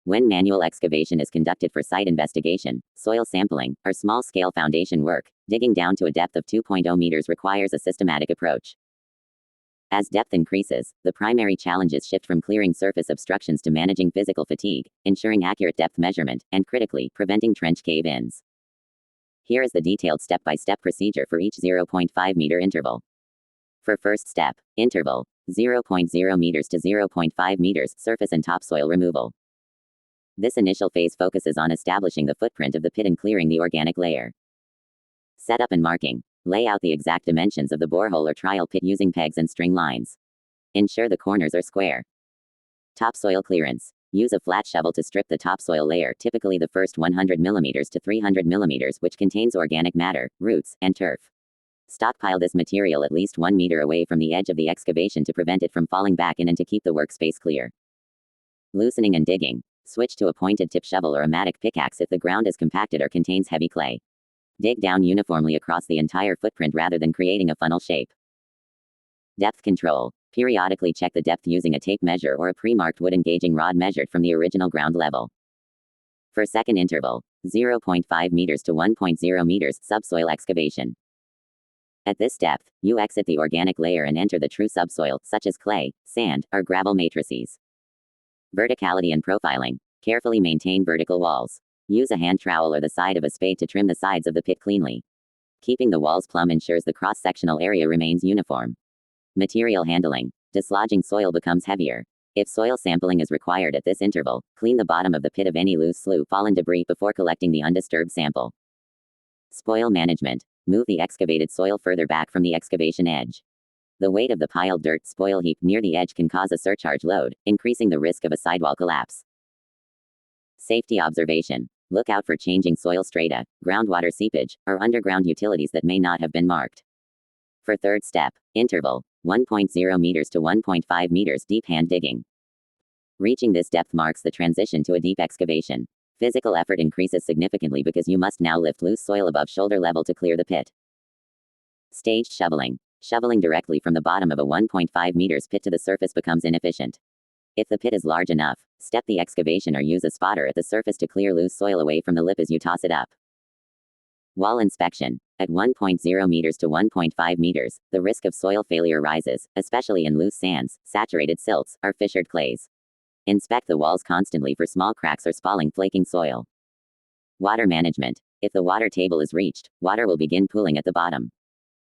When manual excavation is conducted for site investigation, soil sampling, or small-scale foundation work, digging down to a depth of 2.0 meters requires a systematic approach. As depth increases, the primary challenges shift from clearing surface obstructions to managing physical fatigue, ensuring accurate depth measurement, and critically, preventing trench cave-ins. Here is the detailed step-by-step procedure for each 0.5 meter interval. For first step, interval, 0.0 meters to 0.5 meters, surface and topsoil removal. This initial phase focuses on establishing the footprint of the pit and clearing the organic layer. Setup and marking. Lay out the exact dimensions of the borehole or trial pit using pegs and string lines. Ensure the corners are square. Topsoil clearance. Use a flat shovel to strip the topsoil layer, typically the first 100 mm to 300 mm, which contains organic matter, roots, and turf. Stockpile this material at least 1 meter away from the edge of the excavation to prevent it from falling back in and to keep the workspace clear. Loosening and digging. Switch to a pointed tip shovel or a matic pickaxe if the ground is compacted or contains heavy clay. Dig down uniformly across the entire footprint rather than creating a funnel shape. Depth control. Periodically check the depth using a tape measure or a pre-marked wooden gauging rod measured from the original ground level. For second interval, 0.5 meters to 1.0 meters, subsoil excavation. At this depth, you exit the organic layer and enter the true subsoil, such as clay, sand, or gravel matrices. Verticality and profiling. Carefully maintain vertical walls. Use a hand trowel or the side of a spade to trim the sides of the pit cleanly. Keeping the walls plumb ensures the cross-sectional area remains uniform. Material handling. Dislodging soil becomes heavier. If soil sampling is required at this interval, clean the bottom of the pit of any loose slough, fallen debris before collecting the undisturbed sample. Spoil management. Move the excavated soil further back from the excavation edge. The weight of the piled dirt spoil heap near the edge can cause a surcharge load, increasing the risk of a sidewall collapse. Safety observation. Look out for changing soil strata, groundwater seepage, or underground utilities that may not have been marked. For third step, interval, 1.0 meters to 1.5 meters deep hand digging. Reaching this depth marks the transition to a deep excavation. Physical effort increases significantly because you must now lift loose soil above shoulder level to clear the pit. Staged shoveling. Shoveling directly from the bottom of a 1.5 meters pit to the surface becomes inefficient. If the pit is large enough, step the excavation or use a spotter at the surface to clear loose soil away from the lip as you toss it up. Wall inspection. At 1.0 meters to 1.5 meters, the risk of soil failure rises, especially in loose sands, saturated silts, or fissured clays. Inspect the walls constantly for small cracks or spalling flaking soil. Water management. If the water table is reached, water will begin pooling at the bottom.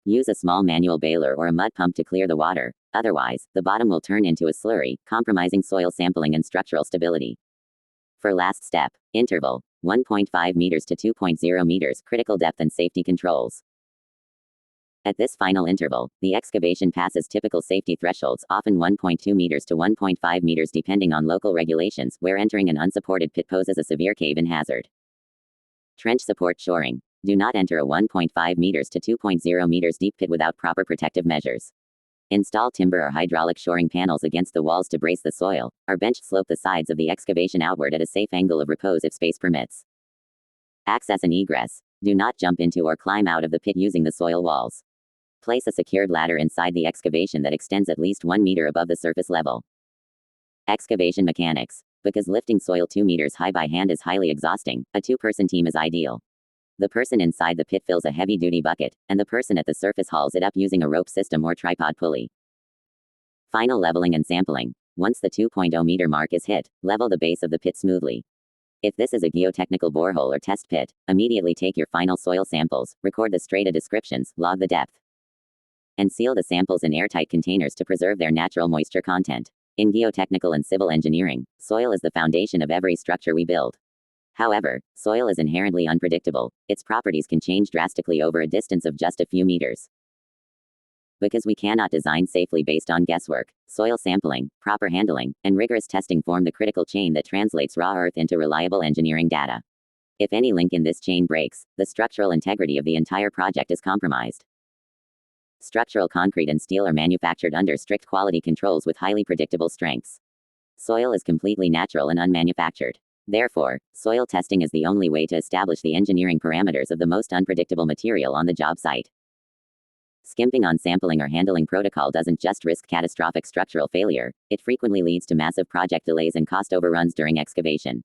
Use a small manual baler or a mud pump to clear the water, otherwise, the bottom will turn into a slurry, compromising soil sampling and structural stability. For last step, interval, 1.5 meters to 2.0 meters, critical depth and safety controls. At this final interval, the excavation passes typical safety thresholds, often 1.2 meters to 1.5 meters depending on local regulations, where entering an unsupported pit poses a severe cave-in hazard. Trench support shoring. Do not enter a 1.5 meters to 2.0 meters deep pit without proper protective measures. Install timber or hydraulic shoring panels against the walls to brace the soil, or bench slope the sides of the excavation outward at a safe angle of repose if space permits. Access and egress. Do not jump into or climb out of the pit using the soil walls. Place a secured ladder inside the excavation that extends at least 1 meter above the surface level. Excavation mechanics. Because lifting soil 2 meters high by hand is highly exhausting, a 2-person team is ideal. The person inside the pit fills a heavy-duty bucket, and the person at the surface hauls it up using a rope system or tripod pulley. Final leveling and sampling. Once the 2.0 meter mark is hit, level the base of the pit smoothly. If this is a geotechnical borehole or test pit, immediately take your final soil samples, record the strata descriptions, log the depth, and seal the samples in airtight containers to preserve their natural moisture content. In geotechnical and civil engineering, soil is the foundation of every structure we build. However, soil is inherently unpredictable. Its properties can change drastically over a distance of just a few meters. Because we cannot design safely based on guesswork, soil sampling, proper handling, and rigorous testing form the critical chain that translates raw earth into reliable engineering data. If any link in this chain breaks, the structural integrity of the entire project is compromised. Structural concrete and steel are manufactured under strict quality controls with highly predictable strengths. Soil is completely natural and unmanufactured. Therefore, soil testing is the only way to establish the engineering parameters of the most unpredictable material on the job site. Skimping on sampling or handling protocol doesn't just risk catastrophic structural failure, it frequently leads to massive project delays and cost overruns during excavation.